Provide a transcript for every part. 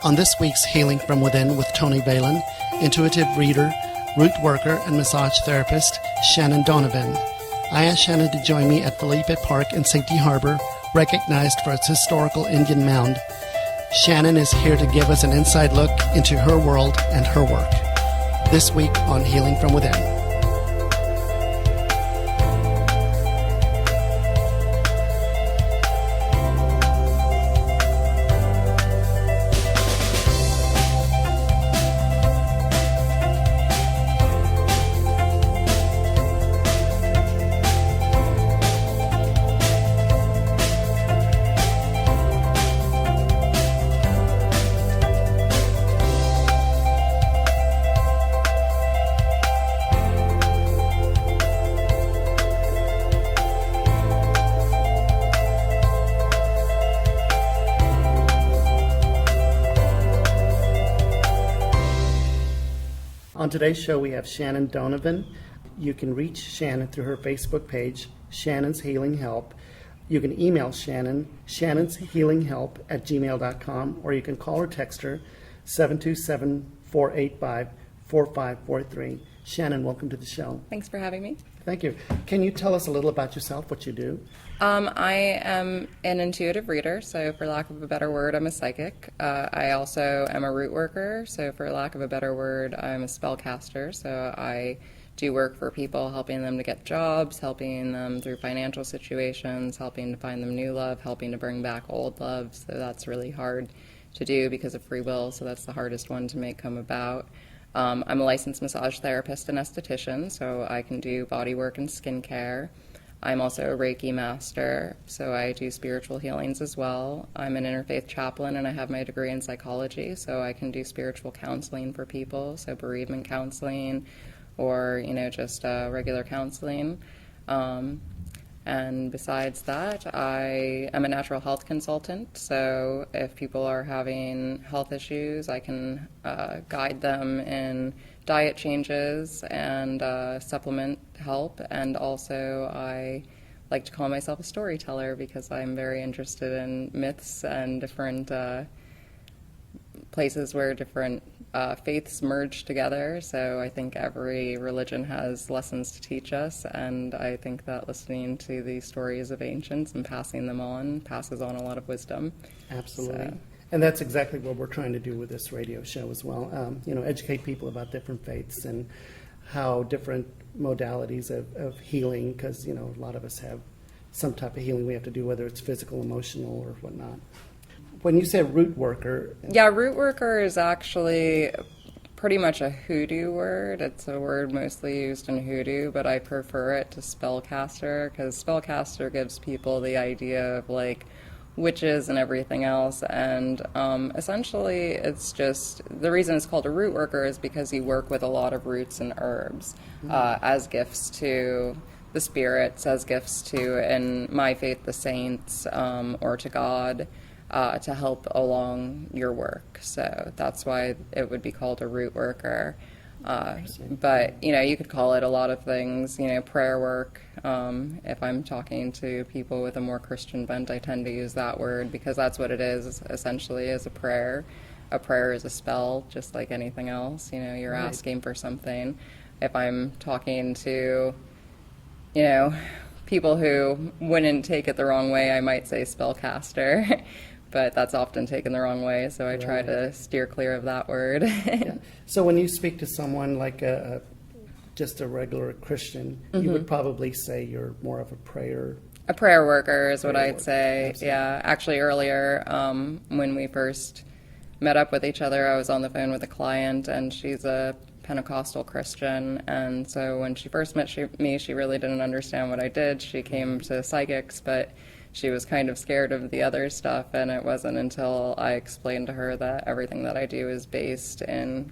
On this week's Healing from Within with Tony Balin, intuitive reader, root worker, and massage therapist Shannon Donovan. I asked Shannon to join me at Felipe Park in Safety Harbor, recognized for its historical Indian mound. Shannon is here to give us an inside look into her world and her work. This week on Healing from Within. On today's show, we have Shannon Donovan. You can reach Shannon through her Facebook page, Shannon's Healing Help. You can email Shannon, shannonshealinghelp@gmail.com, or you can call or text her, 727-485-4543. Shannon, welcome to the show. Thanks for having me. Thank you. Can you tell us a little about yourself, what you do? I am an intuitive reader, so for lack of a better word, I'm a psychic. I also am a root worker, so for lack of a better word, I'm a spellcaster. So I do work for people, helping them to get jobs, helping them through financial situations, helping to find them new love, helping to bring back old love. So that's really hard to do because of free will, so that's the hardest one to make come about. I'm a licensed massage therapist and esthetician, so I can do body work and skincare. I'm also a Reiki master, so I do spiritual healings as well. I'm an interfaith chaplain, and I have my degree in psychology, so I can do spiritual counseling for people, so bereavement counseling or, just regular counseling. And besides that, I am a natural health consultant, so if people are having health issues, I can guide them in diet changes and supplement help. And also I like to call myself a storyteller because I'm very interested in myths and different places where different faiths merge together. So I think every religion has lessons to teach us, and I think that listening to the stories of ancients and passing them on passes on a lot of wisdom. Absolutely. So. And that's exactly what we're trying to do with this radio show as well. Educate people about different faiths and how different modalities of healing, because, a lot of us have some type of healing we have to do, whether it's physical, emotional, or whatnot. When you say root worker... Yeah, root worker is actually pretty much a hoodoo word. It's a word mostly used in hoodoo, but I prefer it to spellcaster, because spellcaster gives people the idea of, witches and everything else, and essentially it's just, the reason it's called a root worker is because you work with a lot of roots and herbs as gifts to the spirits, as gifts to, in my faith, the saints, or to God, to help along your work. So that's why it would be called a root worker. But, you could call it a lot of things, prayer work. If I'm talking to people with a more Christian bent, I tend to use that word because that's what it is, essentially, is a prayer. A prayer is a spell, just like anything else. You're Right. asking for something. If I'm talking to, people who wouldn't take it the wrong way, I might say spellcaster. But that's often taken the wrong way, so I try to steer clear of that word. Yeah. So when you speak to someone like just a regular Christian, you would probably say you're more of a prayer... A prayer worker is what I'd worker. say. Absolutely. Yeah, actually earlier when we first met up with each other, I was on the phone with a client, and she's a Pentecostal Christian, and so when she first met me, she really didn't understand what I did. She came to psychics, but she was kind of scared of the other stuff, and it wasn't until I explained to her that everything that I do is based in,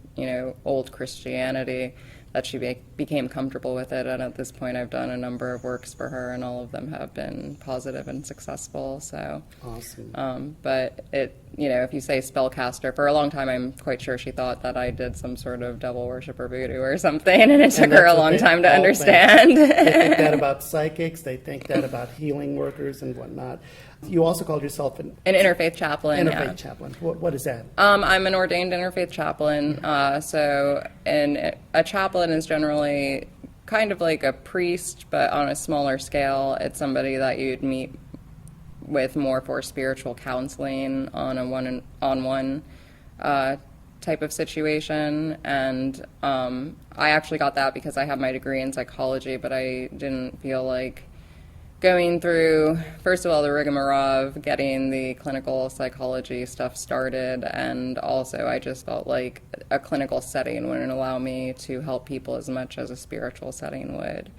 old Christianity, that she became comfortable with it. And at this point, I've done a number of works for her, and all of them have been positive and successful. So Awesome. but if you say spellcaster, for a long time I'm quite sure she thought that I did some sort of devil worship or voodoo or something, and it took her a long time to understand. They think that about psychics, they think that about healing workers and whatnot. You also called yourself an interfaith chaplain. Interfaith chaplain. What is that? I'm an ordained interfaith chaplain. A chaplain is generally kind of like a priest, but on a smaller scale. It's somebody that you'd meet with more for spiritual counseling on a one-on-one type of situation. And I actually got that because I have my degree in psychology, but I didn't feel like going through, first of all, the rigmarole of getting the clinical psychology stuff started, and also I just felt like a clinical setting wouldn't allow me to help people as much as a spiritual setting would.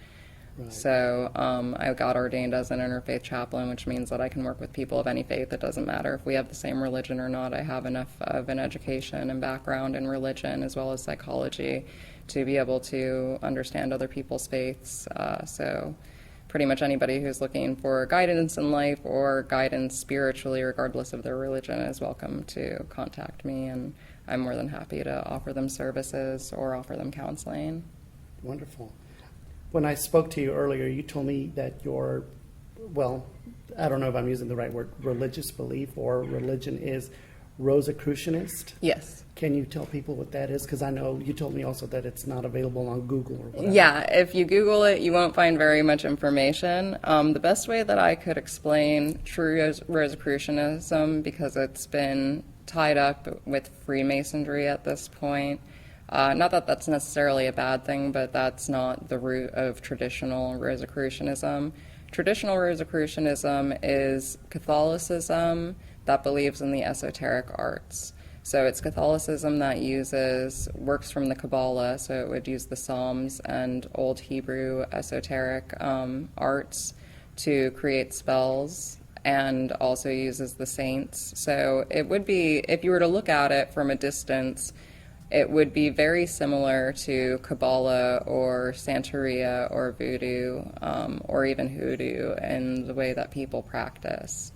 Right. So I got ordained as an interfaith chaplain, which means that I can work with people of any faith. It doesn't matter if we have the same religion or not. I have enough of an education and background in religion as well as psychology to be able to understand other people's faiths. So pretty much anybody who's looking for guidance in life or guidance spiritually, regardless of their religion, is welcome to contact me, and I'm more than happy to offer them services or offer them counseling. Wonderful. When I spoke to you earlier, you told me that your, well, I don't know if I'm using the right word, religious belief or religion is Rosicrucianist. Yes. Can you tell people what that is? Because I know you told me also that it's not available on Google or whatever. Yeah, if you Google it, you won't find very much information. The best way that I could explain true Rosicrucianism, because it's been tied up with Freemasonry at this point, not that that's necessarily a bad thing, but that's not the root of traditional Rosicrucianism. Traditional Rosicrucianism is Catholicism that believes in the esoteric arts. So it's Catholicism that works from the Kabbalah, so it would use the Psalms and Old Hebrew esoteric arts to create spells, and also uses the saints. So it would be, if you were to look at it from a distance, it would be very similar to Kabbalah or Santeria or Voodoo or even Hoodoo in the way that people practice.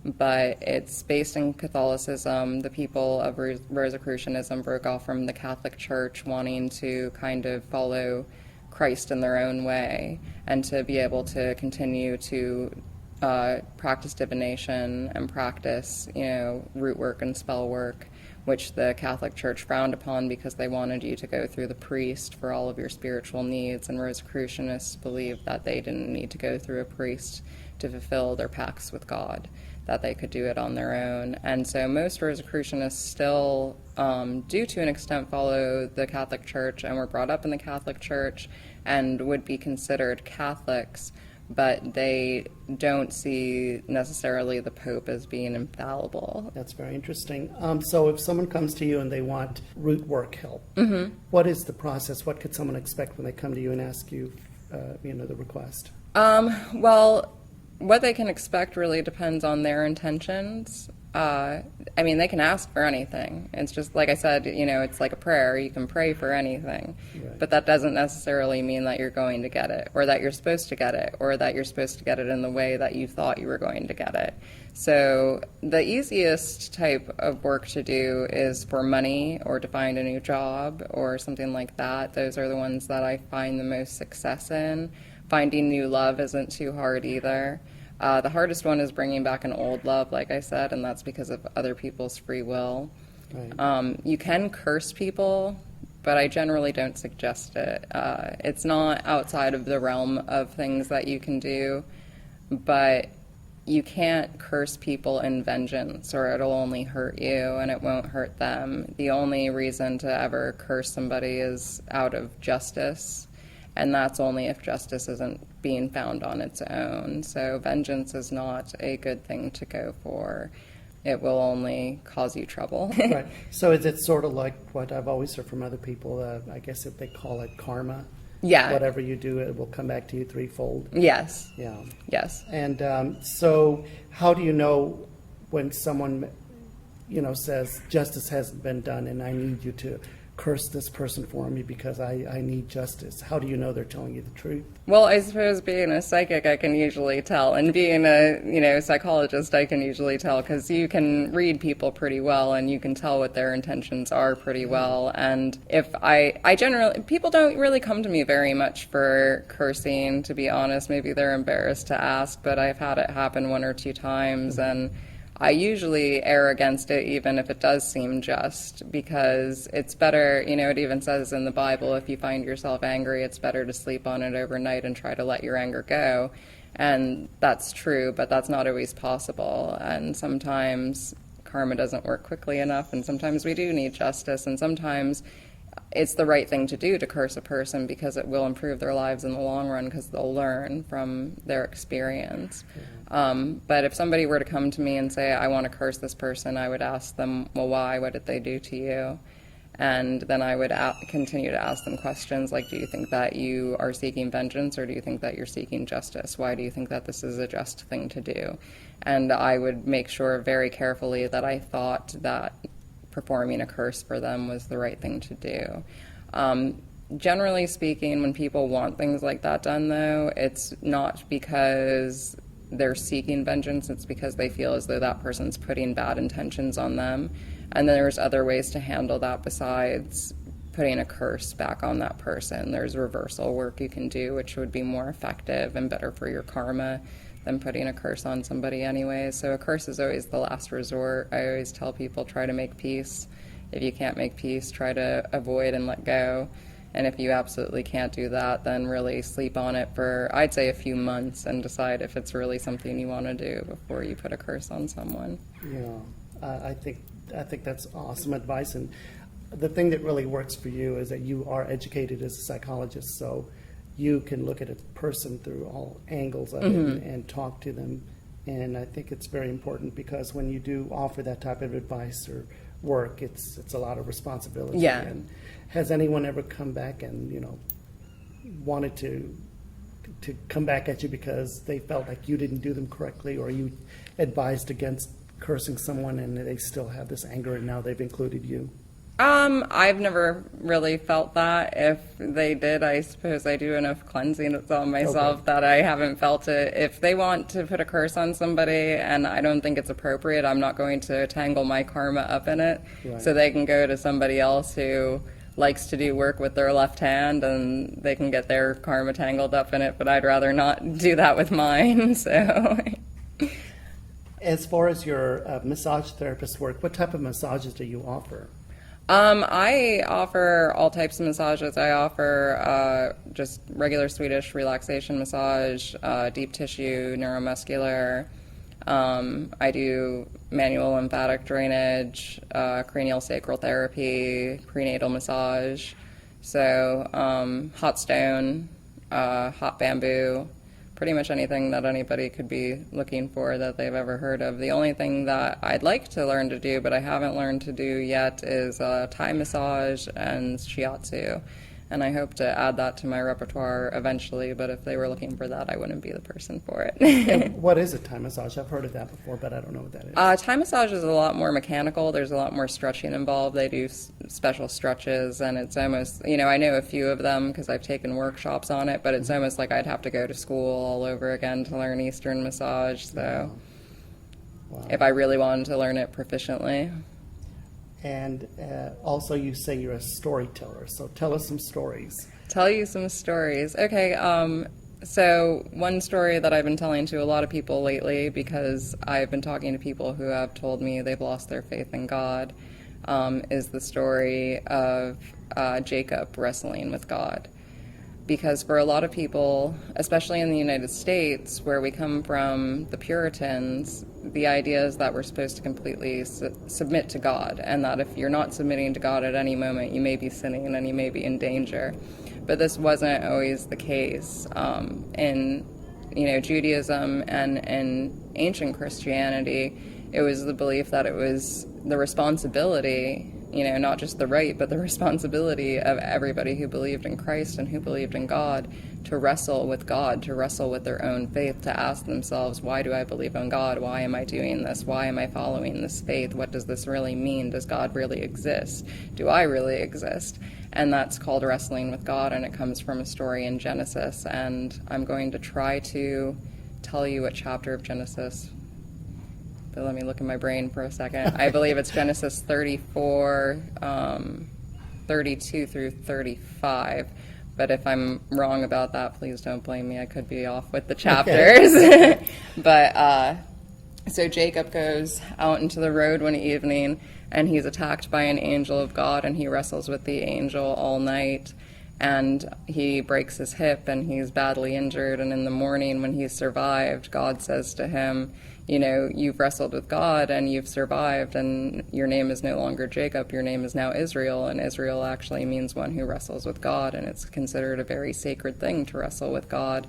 But it's based in Catholicism. The people of Rosicrucianism broke off from the Catholic Church, wanting to kind of follow Christ in their own way and to be able to continue to practice divination and practice, root work and spell work, which the Catholic Church frowned upon because they wanted you to go through the priest for all of your spiritual needs, and Rosicrucianists believed that they didn't need to go through a priest to fulfill their pacts with God, that they could do it on their own. And so most Rosicrucianists still, do to an extent, follow the Catholic Church and were brought up in the Catholic Church and would be considered Catholics, but they don't see necessarily the Pope as being infallible. That's very interesting. So if someone comes to you and they want root work help, Mm-hmm. What is the process? What could someone expect when they come to you and ask you, the request? Well, what they can expect really depends on their intentions. They can ask for anything. It's just, like I said, it's like a prayer. You can pray for anything. Right. But that doesn't necessarily mean that you're going to get it, or that you're supposed to get it, or that you're supposed to get it in the way that you thought you were going to get it. So the easiest type of work to do is for money or to find a new job or something like that. Those are the ones that I find the most success in. Finding new love isn't too hard either. The hardest one is bringing back an old love, like I said, and that's because of other people's free will. Right. You can curse people, but I generally don't suggest it. It's not outside of the realm of things that you can do, but you can't curse people in vengeance, or it'll only hurt you and it won't hurt them. The only reason to ever curse somebody is out of justice, and that's only if justice isn't being found on its own. So vengeance is not a good thing to go for. It will only cause you trouble. Right. So is it sort of like what I've always heard from other people, I guess if they call it karma? Yeah. Whatever you do, it will come back to you threefold? Yes. Yeah. Yes. And so how do you know when someone, says justice hasn't been done and I need you to curse this person for me because I need justice? How do you know they're telling you the truth? Well, I suppose being a psychic, I can usually tell, and being a psychologist, I can usually tell, because you can read people pretty well, and you can tell what their intentions are pretty well. And if I generally, people don't really come to me very much for cursing, to be honest. Maybe they're embarrassed to ask, but I've had it happen one or two times, and I usually err against it, even if it does seem just, because it's better, it even says in the Bible, if you find yourself angry, it's better to sleep on it overnight and try to let your anger go. And that's true, but that's not always possible. And sometimes karma doesn't work quickly enough, and sometimes we do need justice, and sometimes it's the right thing to do to curse a person because it will improve their lives in the long run, because they'll learn from their experience. But if somebody were to come to me and say, I want to curse this person, I would ask them, well, why? What did they do to you? And then I would continue to ask them questions like, do you think that you are seeking vengeance, or do you think that you're seeking justice? Why do you think that this is a just thing to do? And I would make sure very carefully that I thought that performing a curse for them was the right thing to do. Generally speaking, when people want things like that done, though, it's not because they're seeking vengeance, it's because they feel as though that person's putting bad intentions on them. And then there's other ways to handle that besides putting a curse back on that person. There's reversal work you can do, which would be more effective and better for your karma than putting a curse on somebody anyway. So a curse is always the last resort. I always tell people, try to make peace. If you can't make peace, try to avoid and let go. And if you absolutely can't do that, then really sleep on it for, I'd say, a few months and decide if it's really something you want to do before you put a curse on someone. Yeah, I think that's awesome advice. And the thing that really works for you is that you are educated as a psychologist, so you can look at a person through all angles of it and talk to them. And I think it's very important, because when you do offer that type of advice or work, it's a lot of responsibility. Yeah. And has anyone ever come back and wanted to come back at you because they felt like you didn't do them correctly, or you advised against cursing someone and they still have this anger and now they've included you? I've never really felt that. If they did, I suppose I do enough cleansing on myself that I haven't felt it. If they want to put a curse on somebody and I don't think it's appropriate, I'm not going to tangle my karma up in it. Right. So they can go to somebody else who likes to do work with their left hand, and they can get their karma tangled up in it, but I'd rather not do that with mine. So as far as your massage therapist work, what type of massages do you offer? I offer all types of massages. I offer just regular Swedish relaxation massage, deep tissue, neuromuscular. I do manual lymphatic drainage, cranial sacral therapy, prenatal massage. So hot stone, hot bamboo, pretty much anything that anybody could be looking for that they've ever heard of. The only thing that I'd like to learn to do, but I haven't learned to do yet, is Thai massage and shiatsu. And I hope to add that to my repertoire eventually, but if they were looking for that, I wouldn't be the person for it. And what is a Thai massage? I've heard of that before, but I don't know what that is. Thai massage is a lot more mechanical. There's a lot more stretching involved. They do special stretches, and it's almost, I know a few of them because I've taken workshops on it, but it's almost like I'd have to go to school all over again to learn Eastern massage, so wow. If I really wanted to learn it proficiently. And also you say you're a storyteller, so tell us some stories. Tell you some stories. Okay, so one story that I've been telling to a lot of people lately, because I've been talking to people who have told me they've lost their faith in God, is the story of Jacob wrestling with God. Because for a lot of people, especially in the United States, where we come from, the Puritans, the idea is that we're supposed to completely submit to God, and that if you're not submitting to God at any moment, you may be sinning and you may be in danger. But this wasn't always the case. In Judaism and in ancient Christianity, it was the belief that it was the responsibility not just the right, but the responsibility of everybody who believed in Christ and who believed in God to wrestle with God, to wrestle with their own faith, to ask themselves, why do I believe in God? Why am I doing this? Why am I following this faith? What does this really mean? Does God really exist? Do I really exist? And that's called wrestling with God, and it comes from a story in Genesis. And I'm going to try to tell you what chapter of Genesis, but let me look in my brain for a second. I believe it's Genesis 34, 32 through 35. But if I'm wrong about that, please don't blame me. I could be off with the chapters. Okay. But so Jacob goes out into the road one evening, and he's attacked by an angel of God, and he wrestles with the angel all night, and he breaks his hip, and he's badly injured. And in the morning, when he's survived, God says to him, you've wrestled with God and you've survived, and your name is no longer Jacob, your name is now Israel. And Israel actually means one who wrestles with God, and it's considered a very sacred thing to wrestle with God.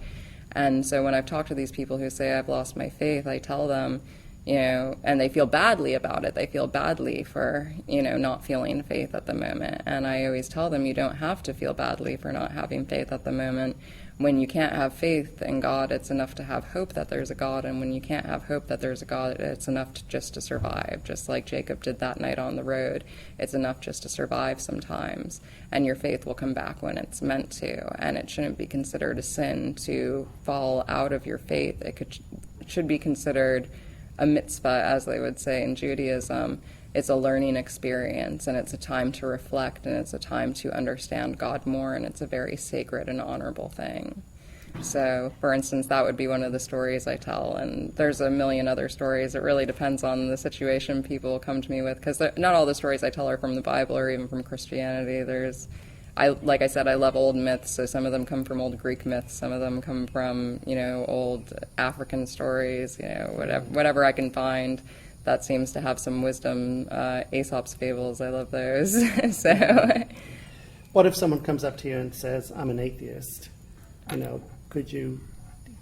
And so when I've talked to these people who say, I've lost my faith, I tell them, and they feel badly about it. They feel badly for, not feeling faith at the moment. And I always tell them, you don't have to feel badly for not having faith at the moment. When you can't have faith in God, it's enough to have hope that there's a God. And when you can't have hope that there's a God, it's enough just to survive. Just like Jacob did that night on the road. It's enough just to survive sometimes. And your faith will come back when it's meant to. And it shouldn't be considered a sin to fall out of your faith. It should be considered a mitzvah, as they would say in Judaism. It's a learning experience, and it's a time to reflect, and it's a time to understand God more, and it's a very sacred and honorable thing. So, for instance, that would be one of the stories I tell, and there's a million other stories. It really depends on the situation people come to me with, because not all the stories I tell are from the Bible or even from Christianity. Like I said, I love old myths, so some of them come from old Greek myths, some of them come from, old African stories, whatever I can find that seems to have some wisdom. Aesop's fables, I love those. So, what if someone comes up to you and says, I'm an atheist? Could you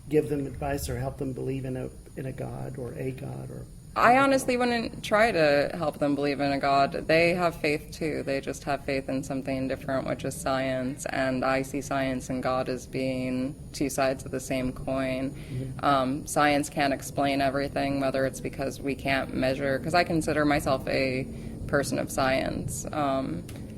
give them advice or help them believe in a God or a God? Or I honestly wouldn't try to help them believe in a God. They have faith too. They just have faith in something different, which is science. And I see science and God as being two sides of the same coin. Mm-hmm. Science can't explain everything, whether it's because we can't measure, because I consider myself a person of science.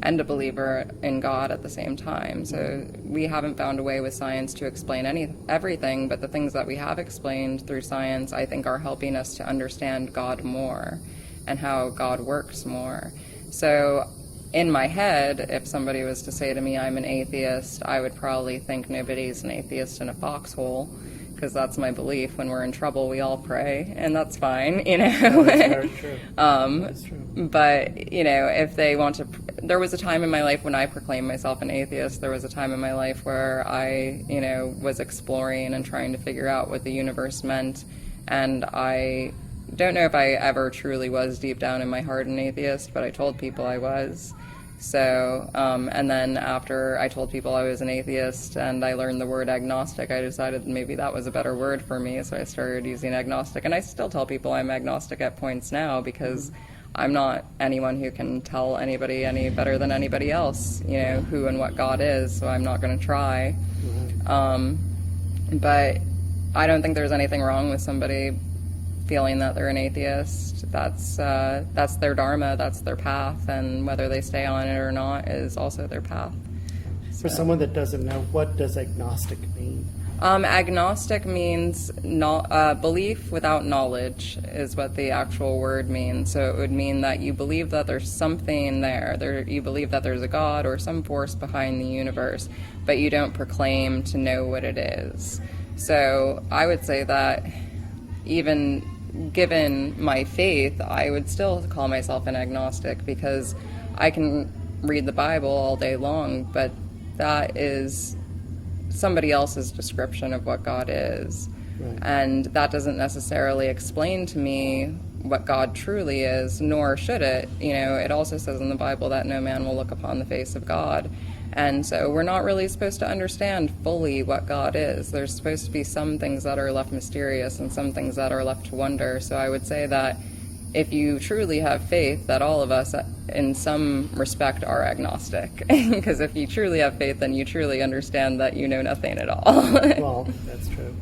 And a believer in God at the same time. So we haven't found a way with science to explain everything, but the things that we have explained through science, I think, are helping us to understand God more and how God works more. So in my head, if somebody was to say to me, I'm an atheist, I would probably think nobody's an atheist in a foxhole, because that's my belief. When we're in trouble, we all pray, and that's fine, That's very true. That's true. But, if they want to... There was a time in my life when I proclaimed myself an atheist. There was a time in my life where I, was exploring and trying to figure out what the universe meant. And I don't know if I ever truly was deep down in my heart an atheist, but I told people I was. So, and then after I told people I was an atheist and I learned the word agnostic, I decided maybe that was a better word for me, so I started using agnostic. And I still tell people I'm agnostic at points now, because I'm not anyone who can tell anybody any better than anybody else, who and what God is, so I'm not going to try. But I don't think there's anything wrong with somebody feeling that they're an atheist. That's their dharma, that's their path, and whether they stay on it or not is also their path. For someone that doesn't know, what does agnostic mean? Agnostic means belief without knowledge is what the actual word means. So it would mean that you believe that there's something there. You believe that there's a God or some force behind the universe, but you don't proclaim to know what it is. So I would say that even given my faith, I would still call myself an agnostic, because I can read the Bible all day long, but that is somebody else's description of what God is. Right. And that doesn't necessarily explain to me what God truly is, nor should it. It also says in the Bible that no man will look upon the face of God. And so we're not really supposed to understand fully what God is. There's supposed to be some things that are left mysterious and some things that are left to wonder. So I would say that if you truly have faith, that all of us in some respect are agnostic. Because if you truly have faith, then you truly understand that you know nothing at all. Well, that's true.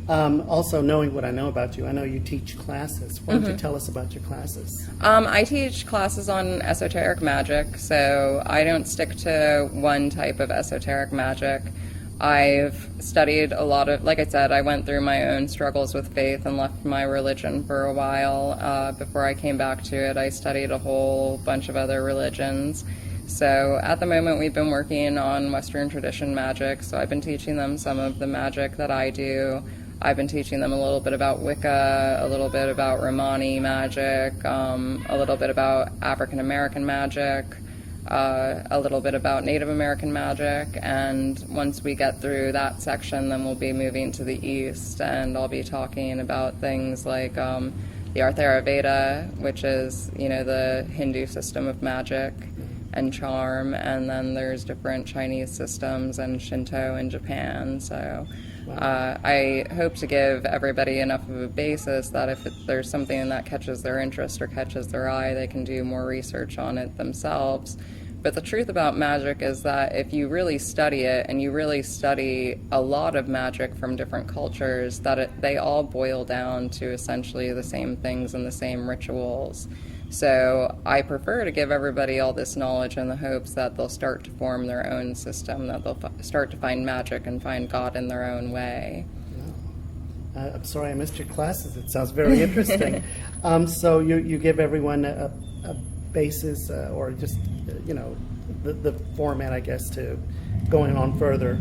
Also, knowing what I know about you, I know you teach classes. Why don't you tell us about your classes? I teach classes on esoteric magic, so I don't stick to one type of esoteric magic. I've studied a lot of, like I said, I went through my own struggles with faith and left my religion for a while. Before I came back to it, I studied a whole bunch of other religions. So at the moment, we've been working on Western tradition magic, so I've been teaching them some of the magic that I do. I've been teaching them a little bit about Wicca, a little bit about Romani magic, a little bit about African American magic, a little bit about Native American magic, and once we get through that section, then we'll be moving to the east, and I'll be talking about things like the Ayurveda, which is, the Hindu system of magic and charm, and then there's different Chinese systems and Shinto in Japan. So I hope to give everybody enough of a basis that if there's something that catches their interest or catches their eye, they can do more research on it themselves. But the truth about magic is that if you really study it, and you really study a lot of magic from different cultures, that they all boil down to essentially the same things and the same rituals. So I prefer to give everybody all this knowledge in the hopes that they'll start to form their own system, that they'll start to find magic and find God in their own way. I'm sorry I missed your classes. It sounds very interesting. So you give everyone a basis or just, the format, I guess, to going on further.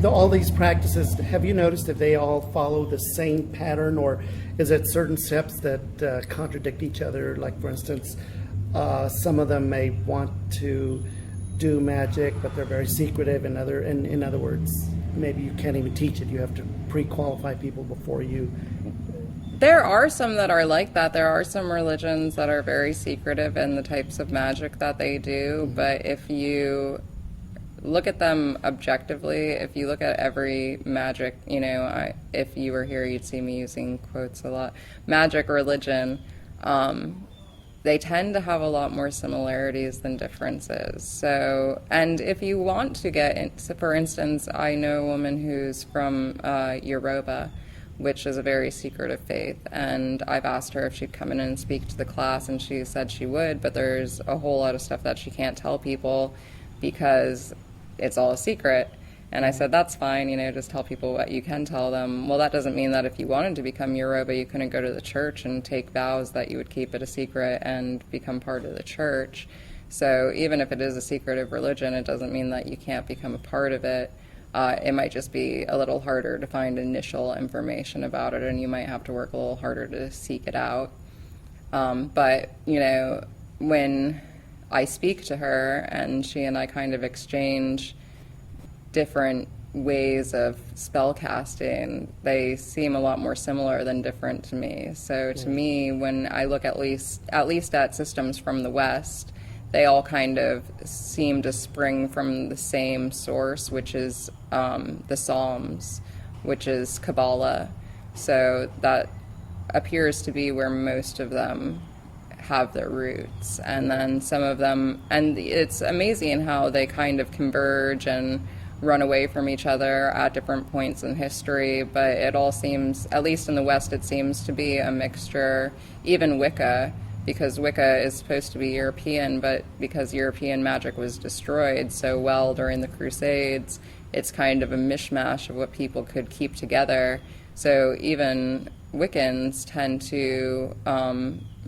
All these practices, have you noticed if they all follow the same pattern, or is it certain steps that contradict each other? Like, for instance, some of them may want to do magic, but they're very secretive. In other words, maybe you can't even teach it. You have to pre-qualify people before you. There are some that are like that. There are some religions that are very secretive in the types of magic that they do, but if you look at them objectively, if you look at every magic, if you were here, you'd see me using quotes a lot, magic religion, they tend to have a lot more similarities than differences. So, and if you want to get in, so for instance, I know a woman who's from Yoruba, which is a very secretive faith, and I've asked her if she'd come in and speak to the class, and she said she would, but there's a whole lot of stuff that she can't tell people because it's all a secret. And I said, that's fine, just tell people what you can tell them. Well, that doesn't mean that if you wanted to become Yoruba, you couldn't go to the church and take vows that you would keep it a secret and become part of the church. So even if it is a secretive religion, it doesn't mean that you can't become a part of it. It might just be a little harder to find initial information about it, and you might have to work a little harder to seek it out. But, when I speak to her and she and I kind of exchange different ways of spell casting, they seem a lot more similar than different to me. So to me, when I look at least at systems from the West, they all kind of seem to spring from the same source, which is the Psalms, which is Kabbalah. So that appears to be where most of them have their roots. And then some of them, and it's amazing how they kind of converge and run away from each other at different points in history, but it all seems, at least in the West, it seems to be a mixture. Even Wicca, because Wicca is supposed to be European, but because European magic was destroyed so well during the Crusades, it's kind of a mishmash of what people could keep together. So even Wiccans tend to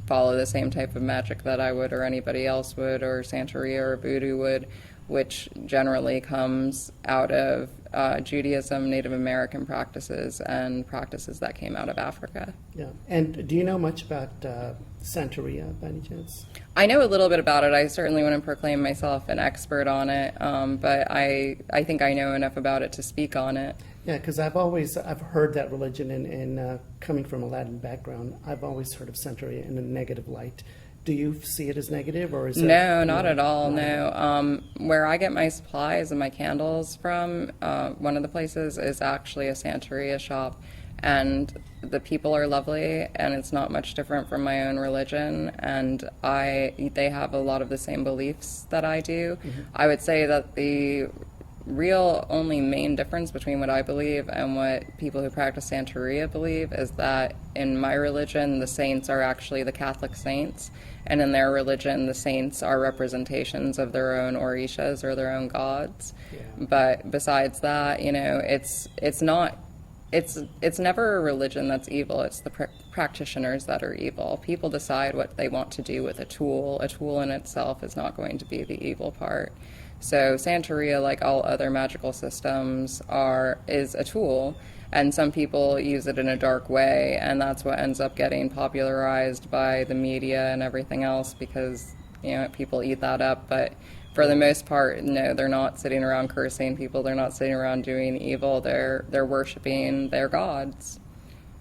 follow the same type of magic that I would, or anybody else would, or Santeria or Voodoo would, which generally comes out of Judaism, Native American practices, and practices that came out of Africa. Yeah. And do you know much about Santeria, by any chance? I know a little bit about it. I certainly wouldn't proclaim myself an expert on it, but I think I know enough about it to speak on it. Yeah, because I've heard that religion, and coming from a Latin background, I've always heard of Santeria in a negative light. Do you see it as negative, or is it? No, not at all, no. Where I get my supplies and my candles from, one of the places is actually a Santeria shop, and the people are lovely, and it's not much different from my own religion, and they have a lot of the same beliefs that I do. I would say that the real only main difference between what I believe and what people who practice Santeria believe is that in my religion, the saints are actually the Catholic saints, and in their religion, the saints are representations of their own orishas or their own gods. Yeah. But besides that, it's never a religion that's evil. It's the practitioners that are evil. People decide what they want to do with a tool. A tool in itself is not going to be the evil part. So Santeria, like all other magical systems, is a tool, and some people use it in a dark way, and that's what ends up getting popularized by the media and everything else, because people eat that up. But for the most part, no, they're not sitting around cursing people. They're not sitting around doing evil. They're worshiping their gods.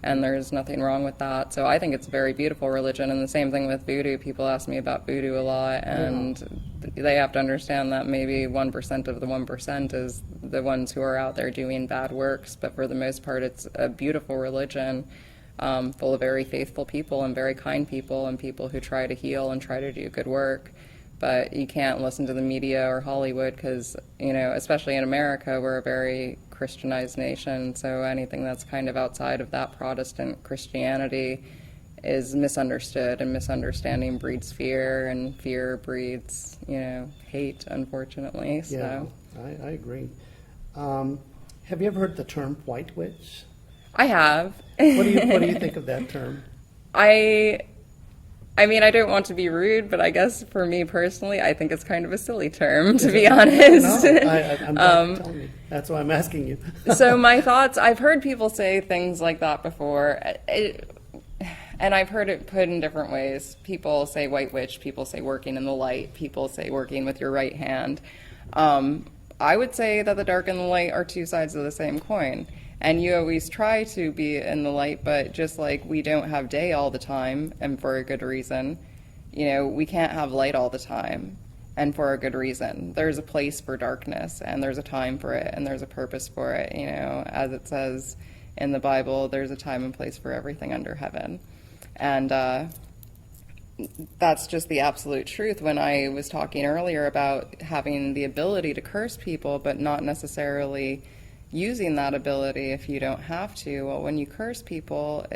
And there's nothing wrong with that. So I think it's a very beautiful religion. And the same thing with voodoo. People ask me about voodoo a lot, and they have to understand that maybe 1% of the 1% is the ones who are out there doing bad works. But for the most part, it's a beautiful religion, full of very faithful people and very kind people and people who try to heal and try to do good work. But you can't listen to the media or Hollywood because, especially in America, we're a very Christianized nation, so anything that's kind of outside of that Protestant Christianity is misunderstood, and misunderstanding breeds fear, and fear breeds, hate, unfortunately. So. Yeah, I agree. Have you ever heard the term white witch? I have. What do you think of that term? I mean, I don't want to be rude, but I guess for me personally, I think it's kind of a silly term, to be honest. No, I'm not telling you. That's why I'm asking you. So my thoughts, I've heard people say things like that before, and I've heard it put in different ways. People say white witch, people say working in the light, people say working with your right hand. I would say that the dark and the light are two sides of the same coin. And you always try to be in the light, but just like we don't have day all the time, and for a good reason, we can't have light all the time, and for a good reason. There's a place for darkness, and there's a time for it, and there's a purpose for it. As it says in the Bible, there's a time and place for everything under heaven. And that's just the absolute truth. When I was talking earlier about having the ability to curse people, but not necessarily using that ability if you don't have to. Well, when you curse people,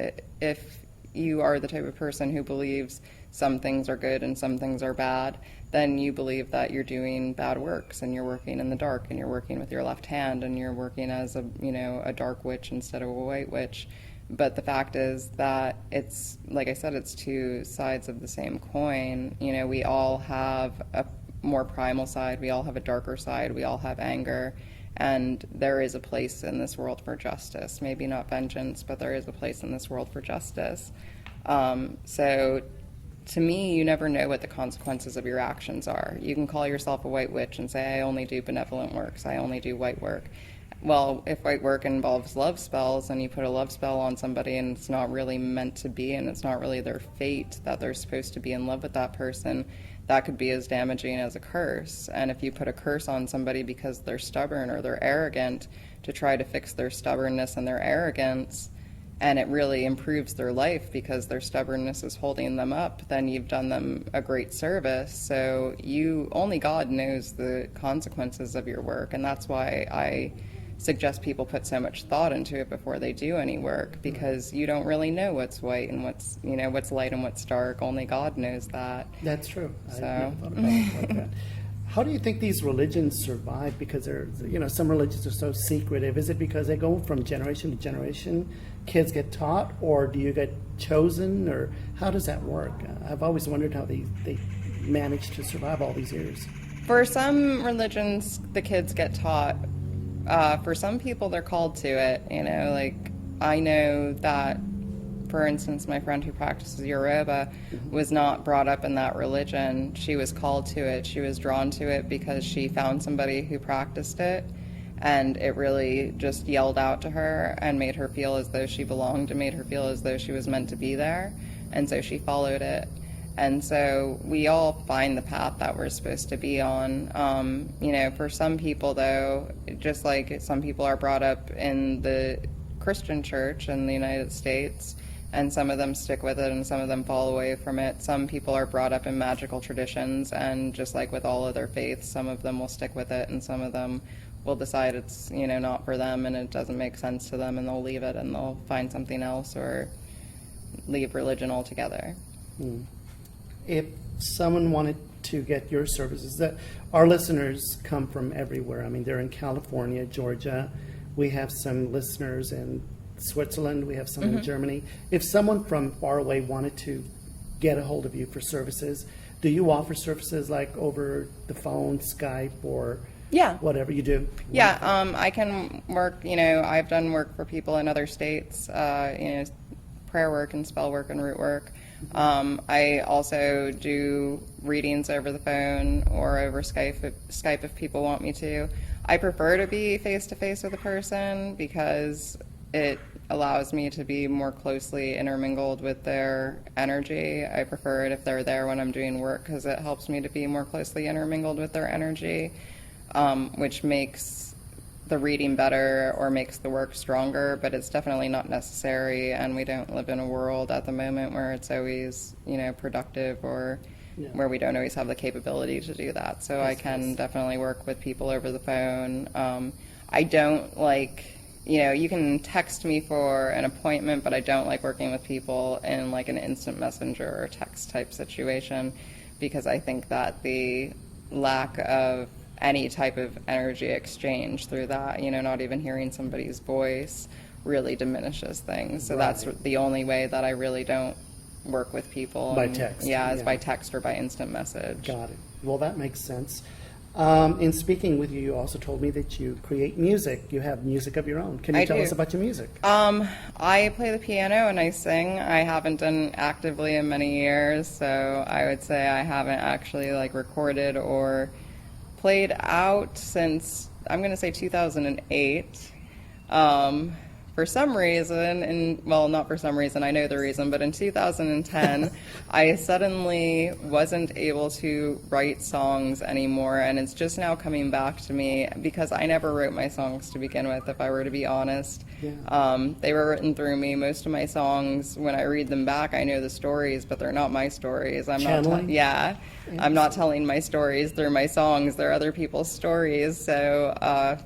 if you are the type of person who believes some things are good and some things are bad, then you believe that you're doing bad works, and you're working in the dark, and you're working with your left hand, and you're working as a dark witch instead of a white witch. But the fact is that it's, like I said, it's two sides of the same coin. We all have a more primal side, we all have a darker side, we all have anger. And there is a place in this world for justice. Maybe not vengeance, but there is a place in this world for justice. So to me, you never know what the consequences of your actions are. You can call yourself a white witch and say, I only do benevolent works, I only do white work. Well, if white work involves love spells, and you put a love spell on somebody and it's not really meant to be, and it's not really their fate that they're supposed to be in love with that person, that could be as damaging as a curse. And if you put a curse on somebody because they're stubborn or they're arrogant to try to fix their stubbornness and their arrogance, and it really improves their life because their stubbornness is holding them up, then you've done them a great service. So only God knows the consequences of your work, and that's why I suggest people put so much thought into it before they do any work, because you don't really know what's white and what's light and what's dark. Only God knows that. That's true. So. I never thought about it like that. How do you think these religions survive? Because some religions are so secretive. Is it because they go from generation to generation? Kids get taught, or do you get chosen, or how does that work? I've always wondered how they manage to survive all these years. For some religions, the kids get taught. For some people, they're called to it. I know that, for instance, my friend who practices Yoruba was not brought up in that religion. She was called to it. She was drawn to it because she found somebody who practiced it, and it really just yelled out to her and made her feel as though she belonged, and made her feel as though she was meant to be there, and so she followed it. And so we all find the path that we're supposed to be on. For some people, though, just like some people are brought up in the Christian church in the United States, and some of them stick with it and some of them fall away from it. Some people are brought up in magical traditions, and just like with all other faiths, some of them will stick with it and some of them will decide it's, not for them and it doesn't make sense to them, and they'll leave it and they'll find something else or leave religion altogether. If someone wanted to get your services, that our listeners come from everywhere. I mean, they're in California, Georgia. We have some listeners in Switzerland. We have some in Germany. If someone from far away wanted to get a hold of you for services, do you offer services like over the phone, Skype, or whatever you do? Yeah, I can work, I've done work for people in other states, prayer work and spell work and root work. I also do readings over the phone or over Skype if people want me to. I prefer to be face-to-face with a person because it allows me to be more closely intermingled with their energy. I prefer it if they're there when I'm doing work because it helps me to be more closely intermingled with their energy, which makes the reading better or makes the work stronger, but it's definitely not necessary, and we don't live in a world at the moment where it's always, productive or where we don't always have the capability to do that. So I can definitely work with people over the phone. I don't like, you can text me for an appointment, but I don't like working with people in like an instant messenger or text type situation, because I think that the lack of any type of energy exchange through that, not even hearing somebody's voice really diminishes things. So that's the only way that I really don't work with people. By text. Is by text or by instant message. Got it. Well, that makes sense. In speaking with you, you also told me that you create music. You have music of your own. Can you tell us about your music? I play the piano and I sing. I haven't done actively in many years, so I would say I haven't actually recorded or played out since, I'm going to say 2008. For some reason, not for some reason, I know the reason, but in 2010, I suddenly wasn't able to write songs anymore, and it's just now coming back to me because I never wrote my songs to begin with, if I were to be honest. They were written through me. Most of my songs, when I read them back, I know the stories, but they're not my stories. I'm not telling my stories through my songs. They're other people's stories. So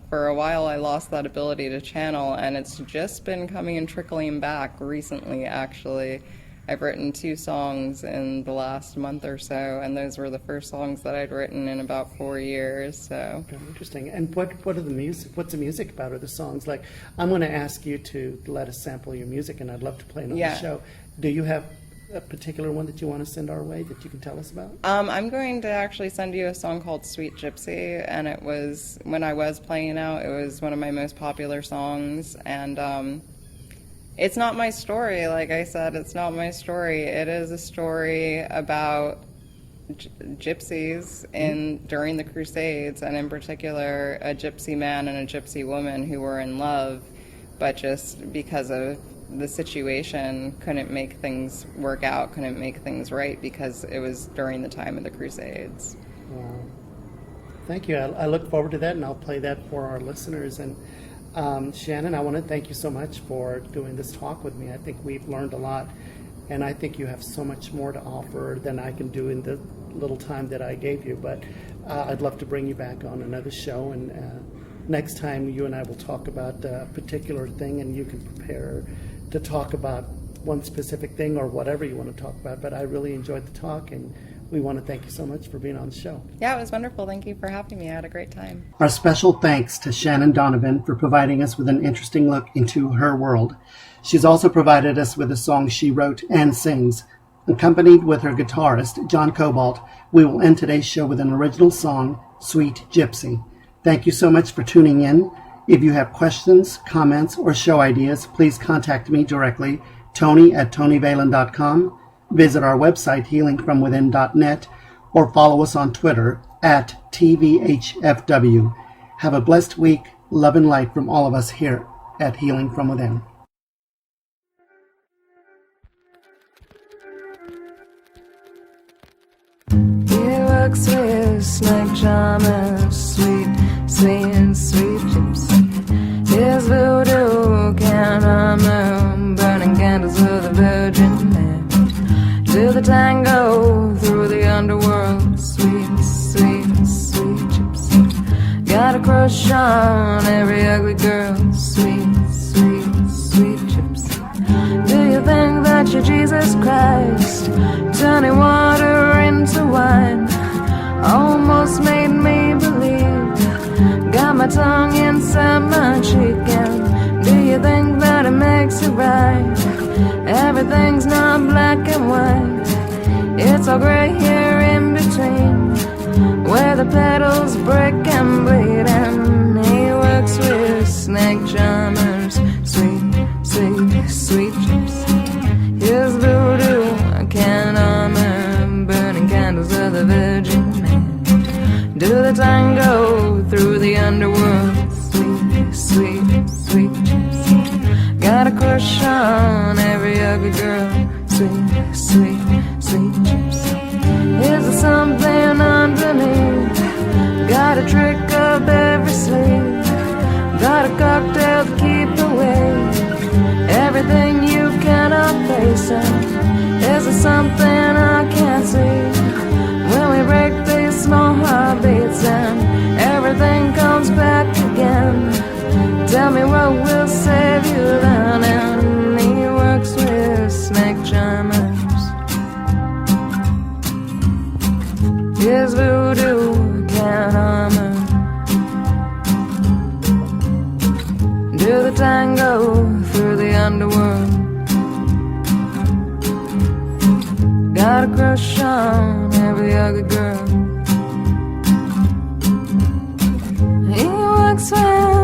for a while, I lost that ability to channel, and it's just been coming and trickling back recently, actually. I've written 2 songs in the last month or so, and those were the first songs that I'd written in about 4 years. So interesting. And what are the music? What's the music about, or the songs? Like, I'm going to ask you to let us sample your music, and I'd love to play it on the show. Do you have a particular one that you want to send our way that you can tell us about? I'm going to actually send you a song called Sweet Gypsy, and it was, when I was playing out, it was one of my most popular songs, and it's not my story. Like I said, it's not my story. It is a story about gypsies during the Crusades, and in particular a gypsy man and a gypsy woman who were in love, but just because of the situation couldn't make things work out, couldn't make things right, because it was during the time of the Crusades. Wow. Thank you. I look forward to that, and I'll play that for our listeners. And Shannon, I want to thank you so much for doing this talk with me. I think we've learned a lot, and I think you have so much more to offer than I can do in the little time that I gave you. But I'd love to bring you back on another show, and next time you and I will talk about a particular thing, and you can prepare to talk about one specific thing or whatever you want to talk about. But I really enjoyed the talk, and we want to thank you so much for being on the show. Yeah, it was wonderful. Thank you for having me. I had a great time. Our special thanks to Shannon Donovan for providing us with an interesting look into her world. She's also provided us with a song she wrote and sings. Accompanied with her guitarist, John Cobalt, we will end today's show with an original song, Sweet Gypsy. Thank you so much for tuning in. If you have questions, comments, or show ideas, please contact me directly, Tony@TonyValen.com. Visit our website, healingfromwithin.net, or follow us on Twitter @TVHFW. Have a blessed week. Love and light from all of us here at Healing From Within. He works with snake charmer, sweet, sweet, sweet gypsy. His voodoo can tango through the underworld. Sweet, sweet, sweet gypsy. Got a crush on every ugly girl. Sweet, sweet, sweet gypsy. Do you think that you're Jesus Christ, turning water into wine? Almost made me believe. Got my tongue inside my cheek, and do you think that it makes it right? Everything's not black and white, it's all gray here in between, where the petals break and bleed. And he works with snake charmers. Sweet, sweet, sweet gypsy. His voodoo can armor, burning candles of the Virgin Man. Do the tango through the underworld. Sweet, sweet, sweet gypsy. Got a crush on every ugly girl. Sweet, sweet, sweet gypsy. Is there something underneath? Got a trick up every sleeve. Got a cocktail to keep away everything you cannot face. And is there something I can't see? When we break these small heartbeats and everything comes back again, tell me what will save you then. And he works with snake charmers. His voodoo can armor. Do the tango through the underworld. Got a crush on every ugly girl. He works with